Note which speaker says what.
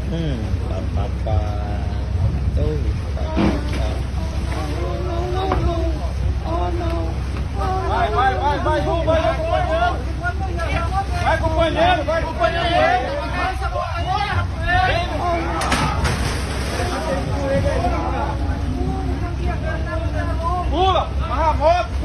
Speaker 1: Pá, então,
Speaker 2: vai, companheiro, vai, companheiro. Pula, amarra a moto.